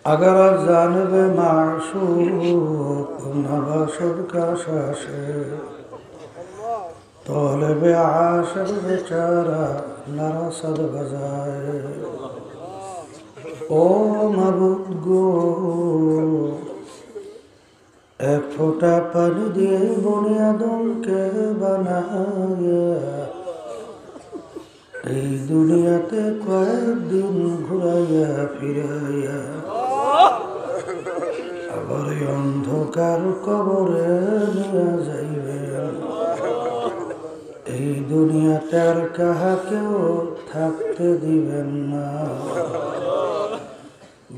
अगर जानिब माशूक नवाशुद का शाशे तौलब आशिक बेचारा नरसद बजाए ओ मबूद गो एक फोटा पानी दिए बुनियादों के बनाया এই দুনিয়াতে কয়েকদিন ঘুরাইয়া ফিরাইয়া আবার এই অন্ধকার কবরে নিয়ে যাইবেন। এই দুনিয়াটার কাহাকেও থাকতে দিবেন না।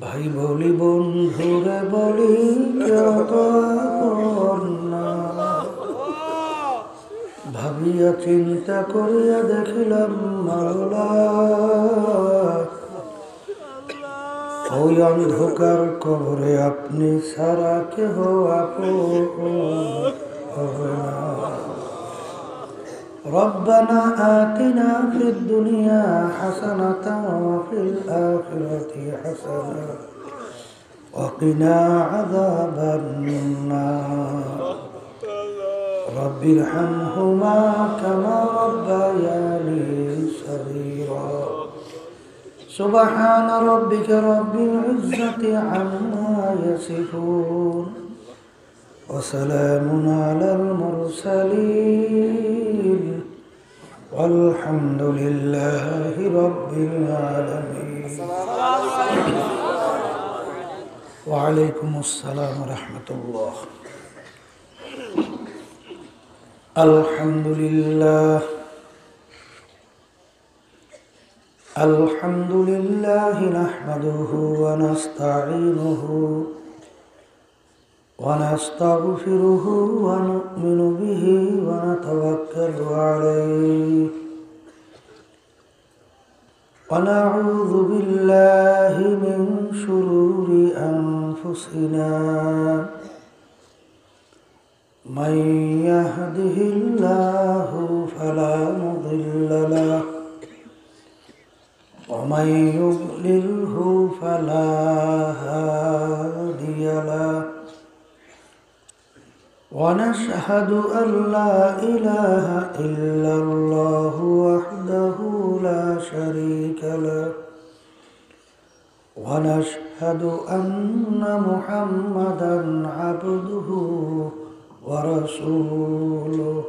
ভাই বলি বন্ধুরে বলি কেউ তো আপন না। ভাবিয়া চিন্তা করিয়া দেখিলাম মাওলা ওই অন্ধকার কবরে আপনি ছাড়া কেহ আপন হবে না। রব্বানা আতিনা ফিদ দুনিয়া হাসানাতাও ওয়া ফিল আখিরাতি হাসানাতাও ওয়া কিনা আযাবান নার। رب ارحمهما كما ربياني صغيرا سبحان ربك رب العزة عما يصفون وسلام على المرسلين والحمد لله رب العالمين وعليكم السلام ورحمة الله। الحمد لله الحمد لله نحمده ونستعينه ونستغفره ونؤمن به ونتوكل عليه ونعوذ بالله من شرور أنفسنا من يهده الله فلا مضل له ومن يضلله فلا هادي له ونشهد أن لا إله إلا الله وحده لا شريك له ونشهد أن محمدا عبده ورسوله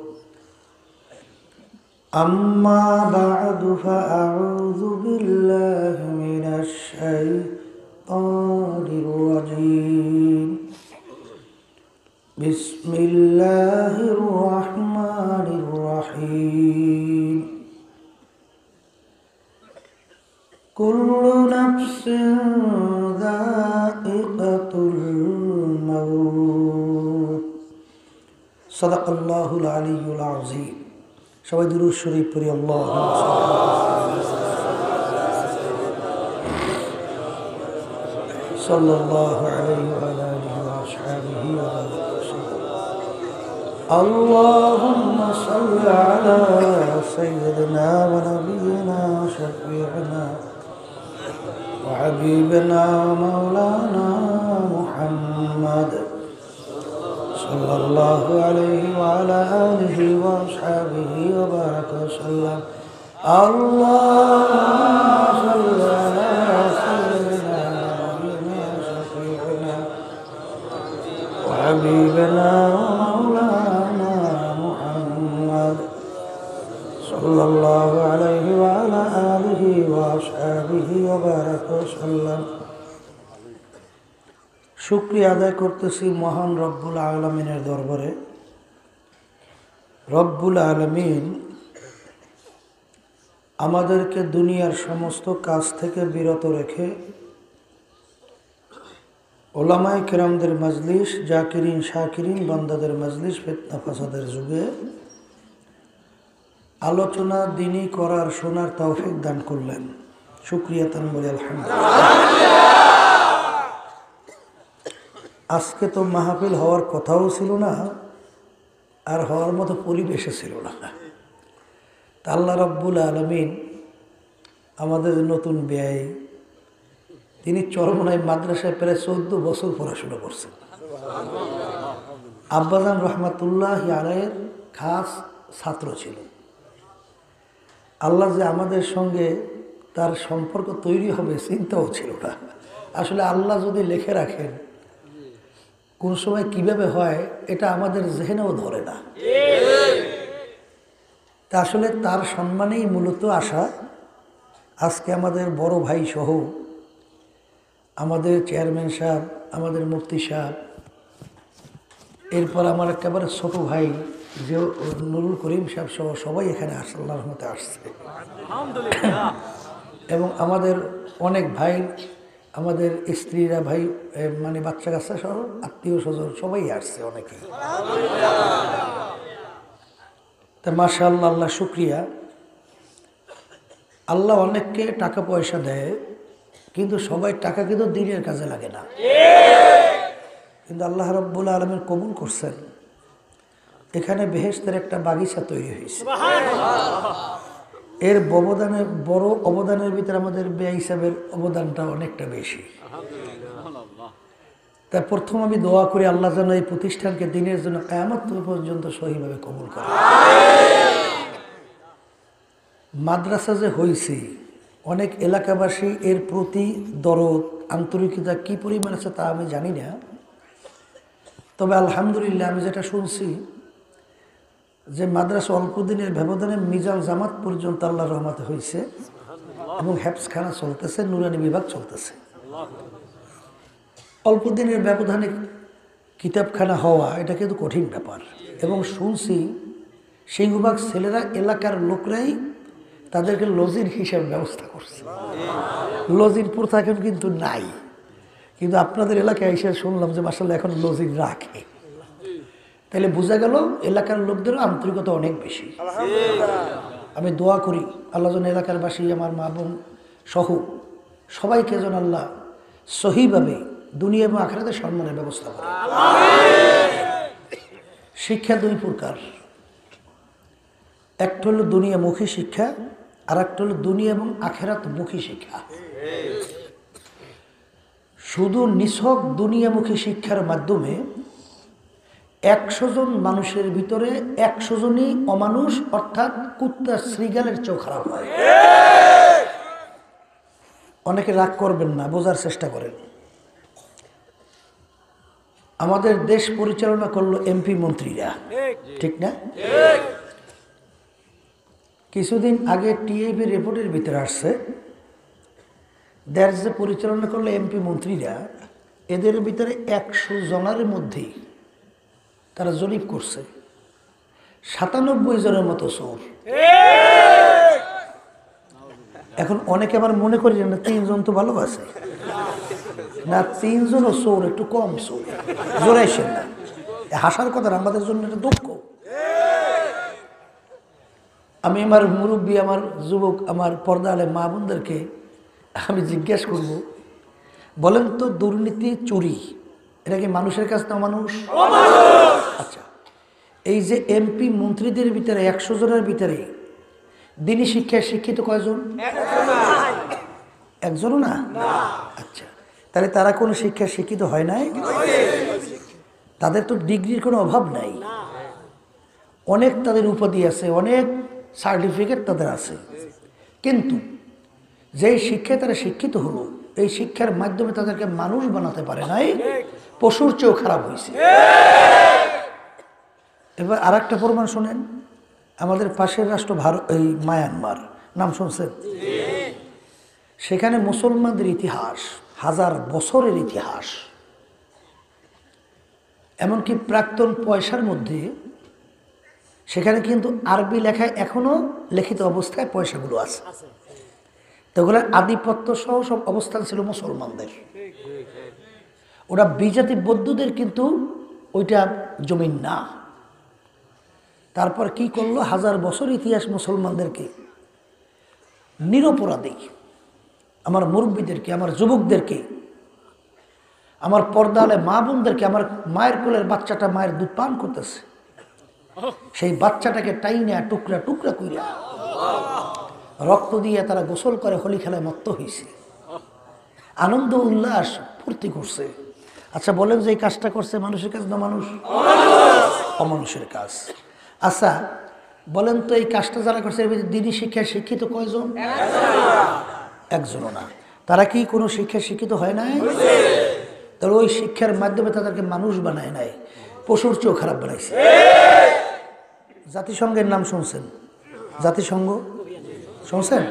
أما بعد فأعوذ بالله من الشيطان الرجيم بسم الله الرحمن الرحيم كل نفس ذائقة الموت صدق الله العلي العظيم। সবাই দুরূদ শরীফ পড়ি। আল্লাহুম্মা সাল্লাল্লাহু আলাইহি ওয়া আলিহি ওয়া আসহাবিহি ওয়া আল্লাহুম্মা সাল্লি আলা সাইয়্যিদিনা ওয়া নাবিয়িনা ওয়া শাফি'িনা ওয়া হাবিবিনা ওয়া মাওলানা Muhammad sallallahu alayhi wa ala alihi wa ashabihi wa baraka wa sallam. Allahumma salli ala sayyidina nabiyyina shafi'ina wa habibina wa maulana Muhammad sallallahu alayhi wa ala alihi wa ashabihi wa baraka wa sallam. শুকরিয়া আদায় করতেছি মহান রব্বুল আলামিনের দরবারে। রব্বুল আলামিন আমাদেরকে দুনিয়ার সমস্ত কাজ থেকে বিরত রেখে ওলামায়ে কেরামদের মজলিস, জাকিরিন শাকিরিন বান্দাদের মজলিস ফিতনা ফাসাদের যুগে আলোচনা দিনী করার শোনার তৌফিক দান করলেন। শুকরিয়া তান বলি আলহামদুলিল্লাহ। আজকে তো মাহফিল হওয়ার কথাও ছিল না, আর হওয়ার মতো পরিবেশে ছিল না। তা আল্লাহ রাব্বুল আলামিন আমাদের নতুন ব্যয় তিনি চরমনাই মাদ্রাসায় প্রায় 14 বছর পড়াশোনা করছেন। আব্বাজান রহমাতুল্লাহ আলাইহির খাস ছাত্র ছিল। আল্লাহ যে আমাদের সঙ্গে তার সম্পর্ক তৈরি হবে চিন্তাও ছিল না। আসলে আল্লাহ যদি লিখে রাখেন কোন সময় কিভাবে হয় এটা আমাদের জেহেনেও ধরে না। তা আসলে তার সম্মানেই মূলত আসা। আজকে আমাদের বড় ভাই সহ আমাদের চেয়ারম্যান সাহেব, আমাদের মুফতি সাহেব, এরপর আমার একেবারে ছোট ভাই যে নুরুল করিম সাহেব সহ সবাই এখানে আসছে, আল্লাহর রহমতে আসছে। এবং আমাদের অনেক ভাই, আমাদের স্ত্রীরা, ভাই মানে বাচ্চা কাচ্চা সহ আত্মীয় স্বজন সবাই আসছে অনেকে। তা মাশাআল্লাহ, আল্লাহ শুকরিয়া। আল্লাহ অনেককে টাকা পয়সা দেয়, কিন্তু সবাই টাকা কিন্তু দিনের কাজে লাগে না। কিন্তু আল্লাহ রাব্বুল আলামিন কবুল করছেন। এখানে বেহেশতের একটা বাগিচা তৈরি হয়েছে। এর বড় অবদানের ভিতরে আমাদের ব্যয় হিসাবের অবদানটা অনেকটা বেশি। তাই প্রথম আমি দোয়া করি আল্লাহ যেন এই প্রতিষ্ঠানকে দিনের জন্য কিয়ামত পর্যন্ত সহিভাবে কবুল করে। মাদ্রাসা যে হয়েছে, অনেক এলাকাবাসী এর প্রতি দরদ আন্তরিকতা কি পরিমাণ আছে তা আমি জানি না। তবে আলহামদুলিল্লাহ আমি যেটা শুনছি যে মাদ্রাসা অল্প দিনের ব্যবধানে মিজান জামাত পর্যন্ত আল্লাহর রহমতে হয়েছে এবং হেফজখানা চলতেছে, নুরানি বিভাগ চলতেছে। অল্প দিনের ব্যবধানে কিতাবখানা হওয়া এটা কিন্তু কঠিন ব্যাপার। এবং শুনছি সিংহভাগ ছেলেরা এলাকার লোকরাই তাদেরকে লজির হিসাবে ব্যবস্থা করছে। লজির প্রথা এখন কিন্তু নাই, কিন্তু আপনাদের এলাকায় এসে শুনলাম যে মাশাআল্লাহ এখন লজির রাখে। তাহলে বোঝা গেল এলাকার লোকদেরও আন্তরিকতা অনেক বেশি। আমি দোয়া করি আল্লাহ যেন এলাকার বাসী, আমার মা বোন সহ সবাইকে যেন আল্লাহ সহিভাবে দুনিয়া এবং আখিরাতে সম্মানের ব্যবস্থা করে। শিক্ষা দুই প্রকার, একটা হলো দুনিয়ামুখী শিক্ষা, আর একটা হলো দুনিয়া এবং আখিরাতমুখী শিক্ষা। শুধু নিছক দুনিয়ামুখী শিক্ষার মাধ্যমে 100 জন মানুষের ভিতরে 100 জনই অমানুষ, অর্থাৎ কুত্তা শ্রীগালের চেয়েও খারাপ হয়। অনেকে রাগ করবেন না, বোঝার চেষ্টা করেন। আমাদের দেশ পরিচালনা করলো এমপি মন্ত্রীরা, ঠিক না? কিছুদিন আগে টিআইবি রিপোর্টের ভিতরে আসছে দেশ যে পরিচালনা করলো এমপি মন্ত্রীরা, এদের ভিতরে 100 জনের মধ্যেই তারা জরিপ করছে 97 জনের মতো চোর। এখন অনেকে আবার মনে করি না 3 জন তো ভালো আছে, না 3 জনও চোর, একটু কম চোর, জোরাইছেন না। হাসার কথা আমাদের জন্য এটা দুঃখ। আমি আমার মুরব্বী, আমার যুবক, আমার পর্দা আলে মা বোনদেরকে আমি জিজ্ঞেস করব, বলেন তো দুর্নীতি, চুরি, এটা কি মানুষের কাছে না মানুষ? আচ্ছা, এই যে এমপি মন্ত্রীদের ভিতরে 100 জনের ভিতরে দিনী শিক্ষায় শিক্ষিত কয়জন? একজনও না। আচ্ছা, তাহলে তারা কোনো শিক্ষায় শিক্ষিত হয় নাই? তাদের তো ডিগ্রির কোনো অভাব নাই, অনেক তাদের উপাধি আছে, অনেক সার্টিফিকেট তাদের আছে। কিন্তু যেই শিক্ষায় তারা শিক্ষিত হলো, এই শিক্ষার মাধ্যমে তাদেরকে মানুষ বানাতে পারে নাই, পশুর চেয়েও খারাপ হয়েছে। এবার আর একটা প্রমাণ শোনেন, আমাদের পাশের রাষ্ট্র এই মায়ানমার, নাম শুনছেন? সেখানে মুসলমানদের ইতিহাস 1000 বছরের ইতিহাস। এমনকি প্রাক্তন পয়সার মধ্যে সেখানে কিন্তু আরবি লেখায় এখনো লিখিত অবস্থায় পয়সাগুলো আছে। তো ওগুলোর আধিপত্য সহ সব অবস্থান ছিল মুসলমানদের। ওরা বিজাতি বৌদ্ধদের কিন্তু ওইটা জমিন না। তারপর কি করলো, 1000 বছর ইতিহাস মুসলমানদেরকে নিরপরাধী, আমার মুরব্বীদেরকে, আমার যুবকদেরকে, আমার পর্দালে মা বোনদেরকে, আমার মায়ের কোলের বাচ্চাটা মায়ের দুধ পান করতেছে, সেই বাচ্চাটাকে টাইনা টুকরা টুকরা কইরা রক্ত দিয়ে তারা গোসল করে হোলি খেলায় মত্ত হয়েছে। আনন্দ উল্লাস ফুর্তি করছে। আচ্ছা বলেন যে এই কাজটা করছে মানুষের কাজ না মানুষ? অমানুষের কাজ। আচ্ছা বলেন তো এই কাজটা যারা করছে দিনই শিক্ষায় শিক্ষিত কয়জন? একজনও না। তারা কি কোনো শিক্ষায় শিক্ষিত হয় নাই? তাহলে ওই শিক্ষার মাধ্যমে তাদেরকে মানুষ বানায় নাই, পশুর চেয়েও খারাপ বানাইছে। জাতিসংঘের নাম শুনছেন? জাতিসংঘ শুনছেন?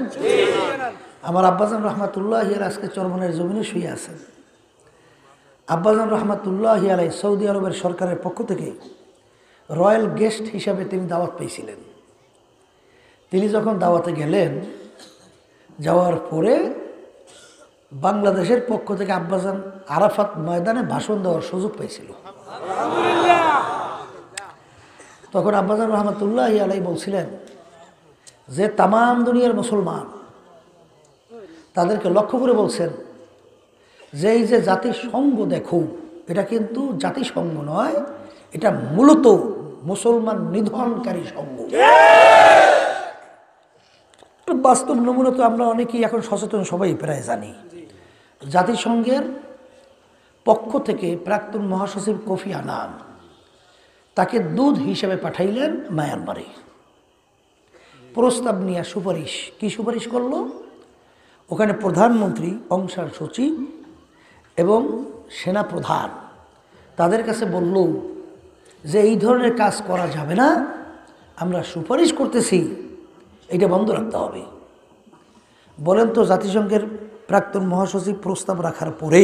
আমার আব্বাজান রহমাতুল্লাহ আজকে চরমনের জমিনে শুয়ে আছেন। আব্বাজান রহমাতুল্লাহ আলাই সৌদি আরবের সরকারের পক্ষ থেকে রয়্যাল গেস্ট হিসাবে তিনি দাওয়াত পেয়েছিলেন। তিনি যখন দাওয়াতে গেলেন, যাওয়ার পরে বাংলাদেশের পক্ষ থেকে আব্বাজান আরাফাত ময়দানে ভাষণ দেওয়ার সুযোগ পেয়েছিল। তখন আব্বাজান রহমাতুল্লাহ আলাই বলছিলেন যে তামাম দুনিয়ার মুসলমান তাদেরকে লক্ষ্য করে বলছেন যে এই যে জাতিসংঘ দেখো, এটা কিন্তু জাতিসংঘ নয়, এটা মূলত মুসলমান নিধনকারী সংঘ। বাস্তব নমুনা তো আমরা অনেকেই এখন সচেতন, সবাই প্রায় জানি। জাতিসংঘের পক্ষ থেকে প্রাক্তন মহাসচিব কোফি আনান তাকে দূত হিসেবে পাঠাইলেন মায়ানমারে। প্রস্তাব নিয়ে সুপারিশ, কি সুপারিশ করলো? ওখানে প্রধানমন্ত্রী, অং সান সুচি এবং সেনা প্রধান তাদের কাছে বলল যে এই ধরনের কাজ করা যাবে না, আমরা সুপারিশ করতেছি, এটা বন্ধ রাখতে হবে। বলেন তো জাতিসংঘের প্রাক্তন মহাসচিব প্রস্তাব রাখার পরে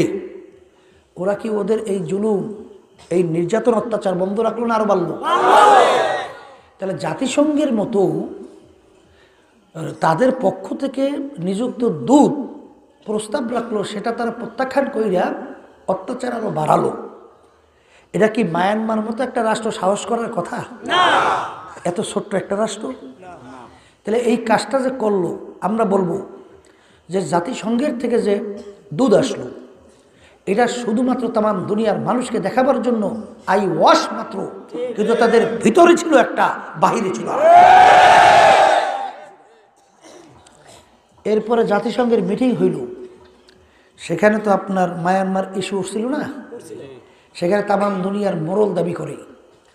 ওরা কি ওদের এই জুলুম, এই নির্যাতন, অত্যাচার বন্ধ রাখলো না আরো বাড়লো? তাহলে জাতিসংঘের মতো তাদের পক্ষ থেকে নিযুক্ত দূত প্রস্তাব রাখলো, সেটা তারা প্রত্যাখ্যান কইরা অত্যাচার আরো বাড়ালো। এটা কি মায়ানমার মতো একটা রাষ্ট্র সাহস করার কথা? এত ছোট্ট একটা রাষ্ট্র। তাহলে এই কাজটা যে করলো, আমরা বলবো যে জাতিসংঘের থেকে যে দুধ আসলো, এটা শুধুমাত্র তামাম দুনিয়ার মানুষকে দেখাবার জন্য আই ওয়াশ মাত্র, কিন্তু তাদের ভিতরে ছিল একটা, বাহিরে ছিল। এরপরে জাতিসংঘের মিটিং হইল, সেখানে তো আপনার মায়ানমার ইস্যু উঠছিল না, সেখানে তামাম দুনিয়ার মোরল দাবি করে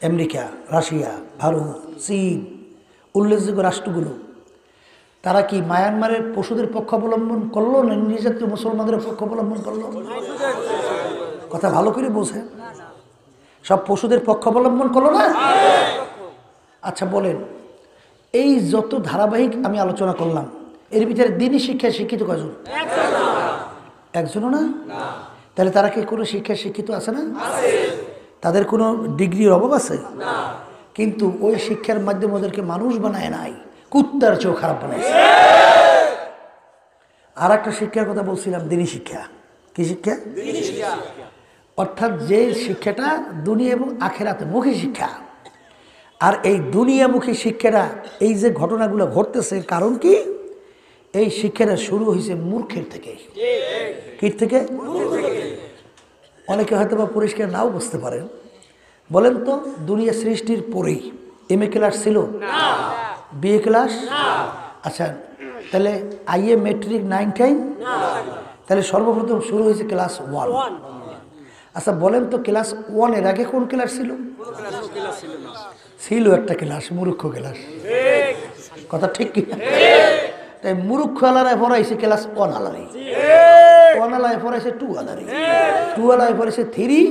আমেরিকা, রাশিয়া, ভারত, চীন, উল্লেখযোগ্য রাষ্ট্রগুলো। তারা কি মায়ানমারের পশুদের পক্ষ অবলম্বন করলো না নির্যাতিত মুসলমানদের পক্ষ অবলম্বন করলো? কথা ভালো করে বোঝে। সব পশুদের পক্ষ অবলম্বন করলো না? আচ্ছা বলেন, এই যত ধারাবাহিক আমি আলোচনা করলাম, এর ভিতরে দিনই শিক্ষায় শিক্ষিত কয়জন? একজনও না। তাহলে তারা কি কোনো শিক্ষায় শিক্ষিত আছে না? তাদের কোনো ডিগ্রির অভাব আছে? কিন্তু ওই শিক্ষার মাধ্যমে ওদেরকে মানুষ বানায় নাই, কুত্তার চেয়েও খারাপ বানাইছে। আর একটা শিক্ষার কথা বলছিলাম, দিনী শিক্ষা। কি শিক্ষা? অর্থাৎ যে শিক্ষাটা দুনিয়া এবং আখেরাতে মুখী শিক্ষা। আর এই দুনিয়ামুখী শিক্ষাটা, এই যে ঘটনাগুলো ঘটতেছে, কারণ কি? এই শিক্ষাটা শুরু হয়েছে মূর্খের থেকে। কি থেকে? অনেকে হয়তো বা পরিষ্কার নাও বুঝতে পারেন। বলেন তো, দুনিয়া সৃষ্টির পরেই এমএ ক্লাস ছিল? BA class? আচ্ছা, তাহলে আইএ মেট্রিক 9, 10? তাহলে সর্বপ্রথম শুরু হয়েছে ক্লাস 1। আচ্ছা বলেন তো, ক্লাস 1 এর আগে কোন ক্লাস ছিল? ছিল একটা ক্লাস, মূর্খ ক্লাস। কথা ঠিক কি? তাই মূর্খ আলারায় পড়াইছে ক্লাস 1 আলারাই, 1 আলায় পড়াইছে 2 আলারাই, 2 আলায় পড়াইছে 3।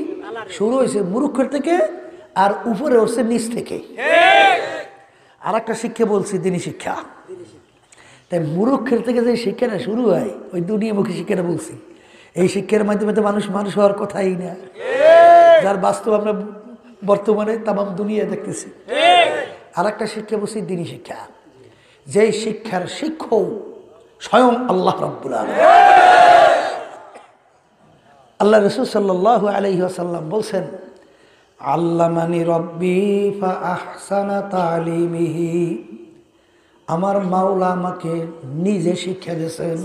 শুরু হয়েছে মূর্খের থেকে, আর উপরে হচ্ছে নিচ থেকে। আর একটা শিক্ষা বলছি, দিনী শিক্ষা। তাই মূর্খের থেকে যে শিক্ষাটা শুরু হয়, ওই দুনিয়ামুখী শিক্ষাটা বলছি। এই শিক্ষার মাধ্যমে তো মানুষ মানুষ হওয়ার কথাই না, যার বাস্তব আমরা বর্তমানে তামাম দুনিয়া দেখতেছি। আর একটা শিক্ষা বলছি, দিনী শিক্ষা, যে শিক্ষার শিক্ষক স্বয়ং আল্লাহ রাব্বুল আলামিন। আল্লাহ রাসূল সাল্লাল্লাহু আলাইহি ওয়াসাল্লাম বলছেন, আল্লামানি রব্বি ফা আহসানা তালিমিহি। আমার মাওলা আমাকে নিজে শিক্ষা দিয়েছেন।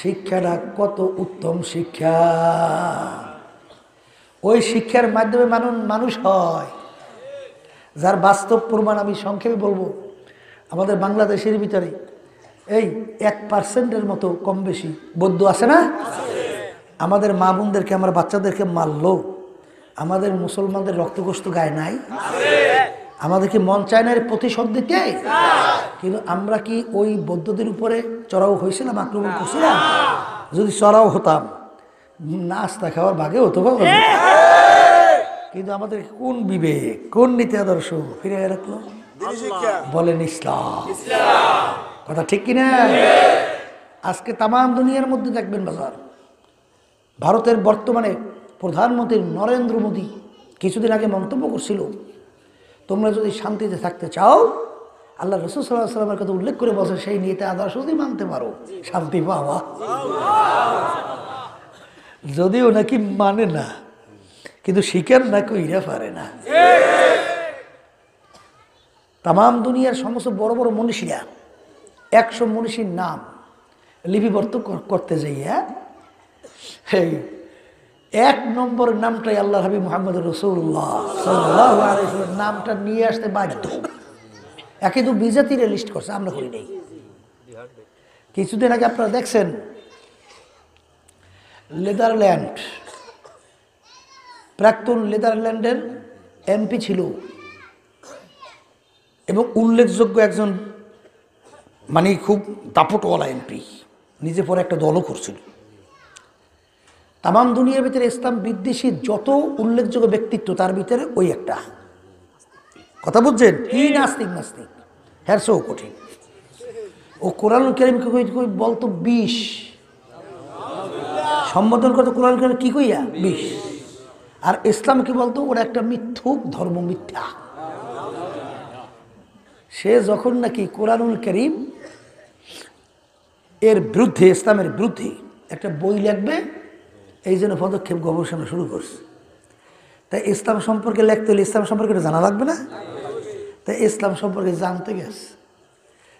শিক্ষাটা কত উত্তম শিক্ষা! ওই শিক্ষার মাধ্যমে মানুষ হয়, যার বাস্তব প্রমাণ আমি সংক্ষেপে বলবো। আমাদের বাংলাদেশের ভিতরে এই 1% মতো কম বেশি বৌদ্ধ আছে না? আমাদের মা বোনদেরকে, আমার বাচ্চাদেরকে মারলো, আমাদের মুসলমানদের রক্তকষ্ট গায়ে নাই? আমাদেরকে মন চায় না এর প্রতিশোধ দিতে? কিন্তু আমরা কি ওই বৌদ্ধদের উপরে চড়াও হয়েছিলাম, আক্রমণ করছিলাম? যদি চড়াও হতাম, নাস্তা খাওয়ার ভাগে হতো। কিন্তু আমাদের কোন বিবেক, কোন নীতি আদর্শ ফিরে রাখলো? বলেন ইসলাম। কথা ঠিক কিনা? আজকে তাম দুনিয়ার মধ্যে দেখবেন বাজার, ভারতের বর্তমানে প্রধানমন্ত্রী নরেন্দ্র মোদী কিছুদিন আগে মন্তব্য করছিল, তোমরা যদি শান্তিতে থাকতে চাও, আল্লাহ রাসূল সাল্লাল্লাহু আলাইহি ওয়াসাল্লামের কথা উল্লেখ করে বলছে, সেই নীতি আদর্শ যদি মানতে পারো শান্তি পাওয়া। যদিও নাকি মানে না, কিন্তু স্বীকার না কইরা পারে না। তাম দুনিয়ার সমস্ত বড় বড় মনীষীরা 100 মনীষীর নাম লিপিবদ্ধ করতে যাইয়া এই 1 নম্বর নামটাই আল্লাহ হাবিব মুহাম্মদ রাসূলুল্লাহ সাল্লাল্লাহু আলাইহি ওয়াসাল্লাম নামটা নিয়ে আসতে বাধ্য। একে তো বিজাতিরে লিস্ট করছে, আমরা করি নাই। কিছুদিন আগে আপনারা দেখছেন নেদারল্যান্ড, প্রাক্তন নেদারল্যান্ডের এমপি ছিল এবং উল্লেখযোগ্য একজন, মানে খুব দাপটওয়ালা এমপি, নিজে পরে একটা দলও করছিল। তাম দুনিয়ার ভিতরে ইসলাম বিদ্বেষী যত উল্লেখযোগ্য ব্যক্তিত্ব, তার ভিতরে ওই একটা। কথা বুঝছেন? কি নাস্তিক নাস্তিক, হ্যাঁ সো কঠিন। ও কোরআনুল কারীমকে বলতো 20, সম্বোধন করতো কোরআনুল কারীম কি কইয়া 20, আর ইসলামকে বলতো ওরা একটা মিথ্যুক ধর্ম, মিথ্যা। সে যখন নাকি কোরআনুল কারীম এর বিরুদ্ধে, ইসলামের বিরুদ্ধে একটা বই লিখবে, এই জন্য পদক্ষেপ গবেষণা শুরু করছে। তাই ইসলাম সম্পর্কে লিখতে হলে ইসলাম সম্পর্কে জানা লাগবে না? তাই ইসলাম সম্পর্কে জানতে গেছে,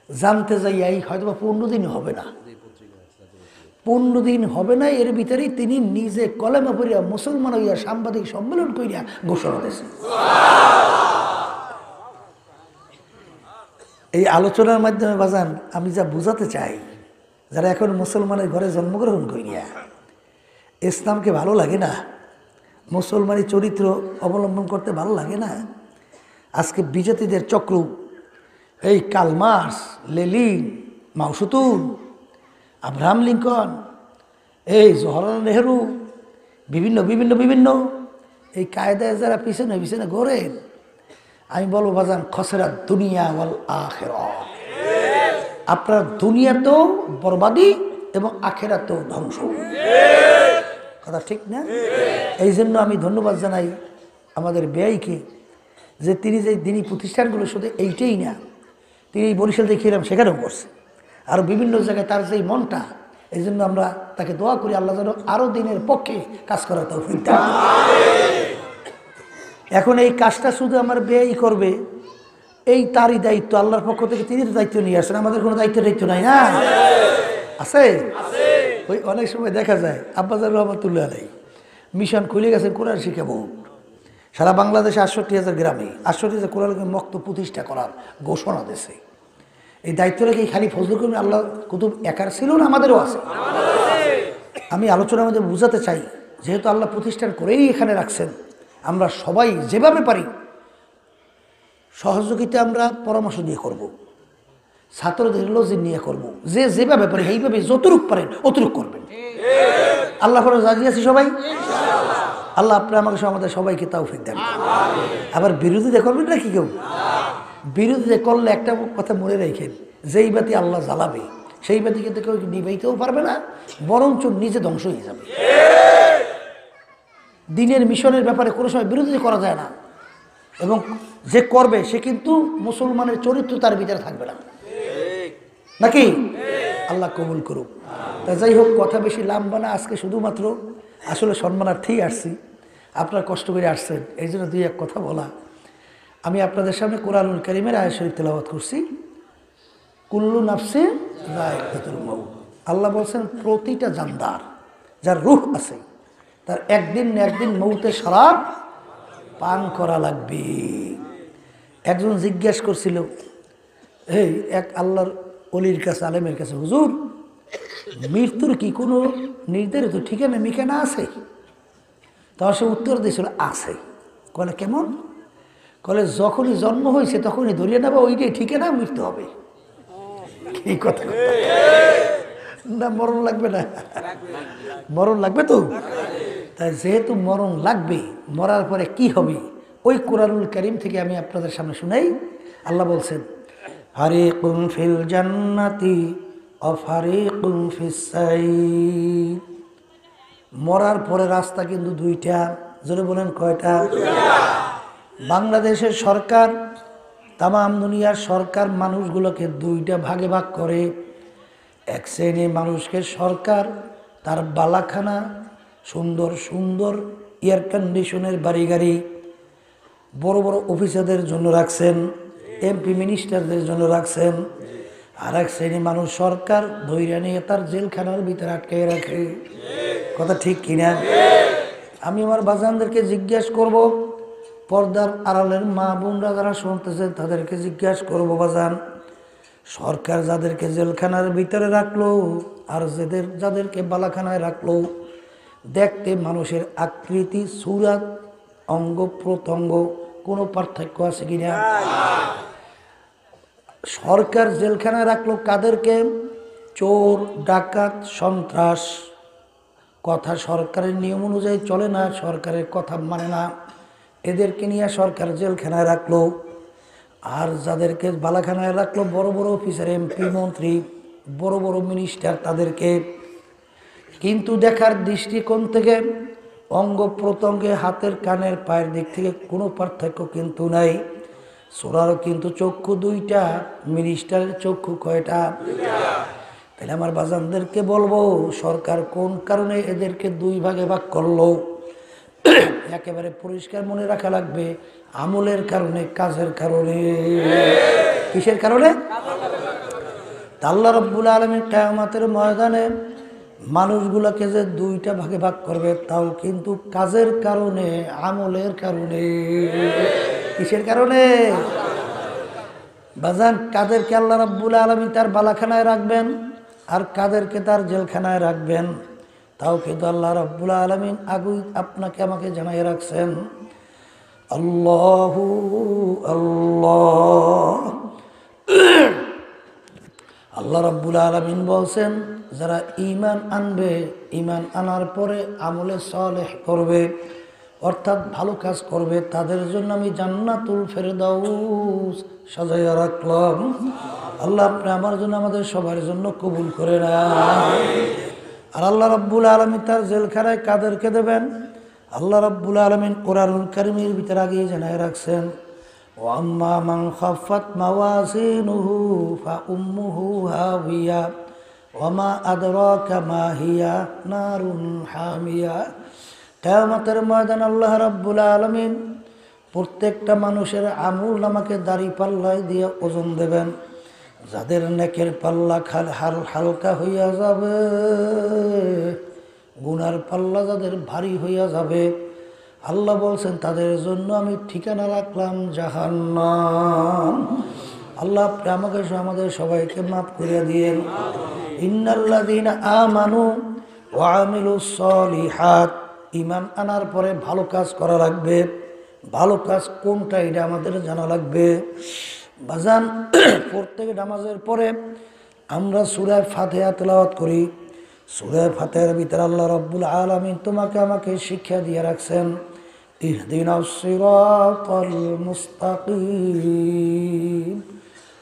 জানতে যাই হয়তো 15 দিন হবে না, 15 দিন হবে না, এর ভিতরেই তিনি নিজে কলেমা পড়িয়া মুসলমান হইয়া সাংবাদিক সম্মেলন করিয়া ঘোষণা দিয়েছেন। এই আলোচনার মাধ্যমে বাজান আমি যা বুঝাতে চাই, যারা এখন মুসলমানের ঘরে জন্মগ্রহণ করিয়া ইসলামকে ভালো লাগে না, মুসলমানি চরিত্র অবলম্বন করতে ভালো লাগে না, আজকে বিজাতিদের চক্র, এই কার্ল মার্কস, লেনিন, মাও সেতুং, আব্রাহাম লিঙ্কন, এই জওহরলাল নেহরু, বিভিন্ন বিভিন্ন বিভিন্ন এই কায়দায় যারা পিছনে পিছনে ঘোরেন, আমি বলবো বাজান খসরাত দুনিয়া ওয়াল আখিরাহ, আপনার দুনিয়াতেও বরবাদি এবং আখিরাতেও ধ্বংস। কথা ঠিক না? এই জন্য আমি ধন্যবাদ জানাই আমাদের ব্যয়কে, যে তিনি যে দিনী প্রতিষ্ঠানগুলো শুধু এইটাই না, তিনি বরিশাল দেখিলাম সেখানেও করছে, আর বিভিন্ন জায়গায় তার যেই মনটা, এই জন্য আমরা তাকে দোয়া করি আল্লাহ যেন আরও দিনের পক্ষে কাজ করার তৌফিক দেন। এখন এই কাজটা শুধু আমার ব্যয় করবে, এই তারই দায়িত্ব, আল্লাহর পক্ষ থেকে তিনি তো দায়িত্ব নিয়ে আসেন, আমাদের কোনো দায়িত্ব নাই না? আছে? ওই অনেক সময় দেখা যায় আব্বাজার রহমতুল্লাহ আলাই মিশন খুলে গেছেন কোরআন শিক্ষা বোর্ড, সারা বাংলাদেশে 68,000 গ্রামে 68,000 কোরআন মক্ত প্রতিষ্ঠা করার ঘোষণা দিয়েছে। এই দায়িত্বটা কি খালি ফজলুল করিম আল্লাহ কুতুব একার ছিল না? আমাদেরও আছে। আমি আলোচনার মধ্যে বুঝাতে চাই, যেহেতু আল্লাহ প্রতিষ্ঠান করেই এখানে রাখছেন, আমরা সবাই যেভাবে পারি সহযোগিতা আমরা পরামর্শ দিয়ে করব, ছাত্রদের লজিক নিয়ে করব, যে যেভাবে পারি এইভাবে যতটুক পারেন অতটুক করবেন। আল্লাহ করে রাজি আছি সবাই? আল্লাহ আপনি আমাকে আমাদের সবাইকে তৌফিক দেন। আবার বিরোধিতা করবেন নাকি কেউ? বিরোধিতা করলে একটা কথা মনে রেখেন, যেই বাতি আল্লাহ জ্বালাবে সেই বাতি কিন্তু কেউ নিভাইতেও পারবে না, বরঞ্চ নিজে ধ্বংস হয়ে যাবে। দিনের মিশনের ব্যাপারে কোনো সময় বিরোধিতা করা যায় না, এবং যে করবে সে কিন্তু মুসলমানের চরিত্র তার ভিতরে থাকবে না, নাকি? আল্লাহ কবুল করুক। তা যাই হোক, কথা বেশি লম্বা না, আজকে শুধুমাত্র আসলে সম্মানার্থেই আসছি, আপনারা কষ্ট করে আসছেন, এই জন্য 2-1 কথা বলা। আমি আপনাদের সামনে কোরআনুল কারীমের আয়াত শরীফ তেলাওয়াত করছি, কুল্লু নাফসিন যায়কাতুল মাউত। আল্লাহ বলছেন প্রতিটা জানদার, যার রূহ আছে, তার একদিন না একদিন মৌতের শরাব পান করা লাগবে। একজন জিজ্ঞাসা করছিল, এই এক আল্লাহর অলির কাছে, আলেমের কাছে, হুজুর মৃত্যুর কি কোনো নির্ধারিত ঠিকানা মিখানা আছে? তখন সে উত্তর দিয়েছিল আছে। কলে কেমন? কলে যখনই জন্ম হয়েছে তখনই ধরিয়ে নেবা, ওইটাই ঠিকানা, মৃত্যু হবে। কি কথা না, মরণ লাগবে না? মরণ লাগবে তো। তাই যেহেতু মরণ লাগবে, মরার পরে কি হবে ওই কোরআনুল কারীম থেকে আমি আপনাদের সামনে শুনাই। আল্লাহ বলছেন, ফারিকুন ফিল জান্নাতি ওয়া ফারিকুন ফিস সাইর। মরার পরে রাস্তা কিন্তু দুইটা। জোরে বলেন কয়টা? বাংলাদেশের সরকার, তামাম দুনিয়ার সরকার মানুষগুলোকে দুইটা ভাগে ভাগ করে। এক শ্রেণীর মানুষকে সরকার তার বালাখানা, সুন্দর সুন্দর এয়ার কন্ডিশনের বাড়ি গাড়ি, বড় বড় অফিসারদের জন্য রাখছেন, এমপি মিনিস্টারদের জন্য রাখছেন। আর এক শ্রেণীর মানুষ সরকার ধৈর্য নিয়ে তার জেলখানার ভিতরে আটকে রাখে। কথা ঠিক কিনা? আমি আমার বাজানদেরকে জিজ্ঞাসা করব, পর্দার আড়ালের মা বোনরা যারা শুনতেছেন তাদেরকে জিজ্ঞাসা করবো, বাজান সরকার যাদেরকে জেলখানার ভিতরে রাখলো আর যাদেরকে বালাখানায় রাখলো, দেখতে মানুষের আকৃতি, সুরাত, অঙ্গ প্রত্যঙ্গ কোনো পার্থক্য আছে কিনা? সরকার জেলখানায় রাখলো কাদেরকে? চোর, ডাকাত, সন্ত্রাস। কথা সরকারের নিয়ম অনুযায়ী চলে না, সরকারের কথা মানে না, এদেরকে নিয়ে সরকার জেলখানায় রাখলো। আর যাদেরকে বালাখানায় রাখলো বড় বড় অফিসার, এমপি, মন্ত্রী, বড় বড় মিনিস্টার, তাদেরকে কিন্তু দেখার দৃষ্টিকোণ থেকে, অঙ্গ প্রত্যঙ্গে, হাতের, কানের, পায়ের দিক থেকে কোনো পার্থক্য কিন্তু নাই। সোরারও কিন্তু চক্ষু দুইটা, মিনিস্টারের চক্ষু কয়টা? তাহলে আমার বাজানদেরকে বলবো, সরকার কোন কারণে এদেরকে দুই ভাগে ভাগ করলো? একেবারে পরিষ্কার মনে রাখা লাগবে, আমলের কারণে, কাজের কারণে। কিসের কারণে? আল্লাহ রাব্বুল আলামিন কিয়ামতের ময়দানে মানুষগুলোকে যে দুইটা ভাগে ভাগ করবে, তাও কিন্তু কাজের কারণে, আমলের কারণে। কিসের কারণে? বাজান কাদেরকে আল্লাহ রাব্বুল আলামিন তার বালাখানায় রাখবেন আর কাদেরকে তার জেলখানায় রাখবেন, তাও কিন্তু আল্লাহ রাব্বুল আলামিন আগুই আপনাকে আমাকে জানাই রাখছেন। আল্লাহু আল্লাহ। আল্লাহ রাব্বুল আলামিন বলছেন, যারা ঈমান আনবে, ঈমান আনার পরে আমলে সালেহ করবে, অর্থাৎ ভালো কাজ করবে, তাদের জন্য আমি জান্নাতুল ফেরদাউস সাজাইয়া রাখলাম। আল্লাহ আপনি আমার জন্য, আমাদের সবার জন্য কবুল করে নেন। আর আল্লাহ রাব্বুল আলামিন তার জেলখানায় কাদেরকে দেবেন? আল্লাহ রাব্বুল আলামিন কোরআনুল কারীমের ভিতরে আগেই জানাই রাখছেন, ওয়া আম্মা মান খাফাত মাওয়াজিনুহু ফা উম্মুহু হাবিয়া ওয়া মা আদরাকা মা হিয়া নারুন হামিয়া। কিয়ামতের ময়দানে আল্লাহ রাব্বুল আলামিন প্রত্যেকটা মানুষের আমল নামাকে দাড়ি পাল্লায় দিয়ে ওজন দেবেন। যাদের নেকের পাল্লা হালকা হইয়া যাবে, গুনার পাল্লা যাদের ভারী হইয়া যাবে, আল্লাহ বলছেন তাদের জন্য আমি ঠিকানা রাখলাম জাহান্নাম। আল্লাহ আপনি আমাকে, আমাদের সবাইকে মাফ করিয়া দিয়েন। ইন্নাল্লাযীনা আমানু ওয়া আমিলুস সলিহাত। ঈমান আনার পরে ভালো কাজ করা লাগবে। ভালো কাজ কোনটা এটা আমাদের জানা লাগবে। বাজান প্রত্যেক নামাজের পরে আমরা সূরা ফাতিহা তেলাওয়াত করি। সূরা ফাতিহার ভিতরে আল্লাহ রাব্বুল আলামিন তোমাকে আমাকে শিক্ষা দিয়ে রাখছেন, ইহদিনাস সিরাতাল মুস্তাকিম।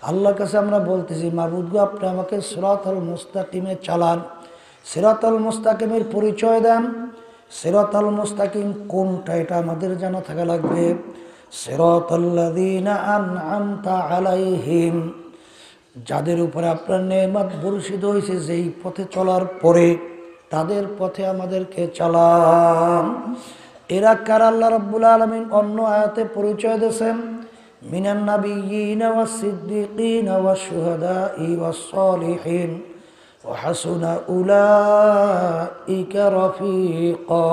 আল্লাহর কাছে আমরা বলতেছি, মাবুদ গো আপনি আমাকে সিরাতাল মুস্তাকিমে চালান। সিরাতাল মুস্তাকিমের পরিচয় দেন। সিরাতাল মুস্তাকিম কোনটা এটা আমাদের জানা থাকা লাগবে। সিরাতাল্লাযীনা আন'আমতা আলাইহিম, যাদের উপরে আপনার নেয়ামত বর্ষিত হয়েছে, যেই পথে চলার পরে তাদের পথে আমাদেরকে চালান। এরা কার? আল্লাহ রাব্বুল আলামিন অন্য আয়াতে পরিচয় দিয়েছেন, মিনান নাবিয়্যিনা ওয়াস সিদ্দিকিনা ওয়াশ শুহাদাই ওয়াস সালিহিন ওয়া হাসুনা উলাইকা রাফিকা।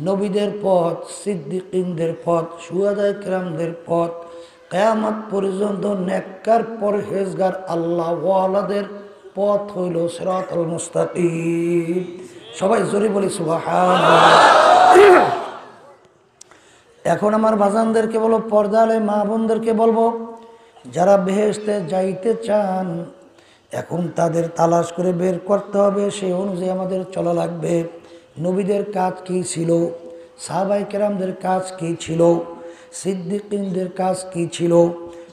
নবীদের পথ, সিদ্দিকিনদের পথ, শুহাদায়ে কেরামদের পথ, কিয়ামত পর্যন্ত নেককার পরহেজগার আল্লাহ ওয়ালাদের পথ হইল সিরাতুল মুস্তাকিম। সবাই জোরে বলি সুবহানাল্লাহ। এখন আমার বাজানদেরকে বলবো, পর্দালে মা বোনদেরকে বলবো, যারা বেহেশতে যাইতে চান এখন তাদের তালাশ করে বের করতে হবে, সেই অনুযায়ী আমাদের চলা লাগবে। নবীদের কাজ কি ছিল, সাহাবায়ে কেরামদের কাজ কি ছিল, সিদ্দিকীনদের কাজ কি ছিল,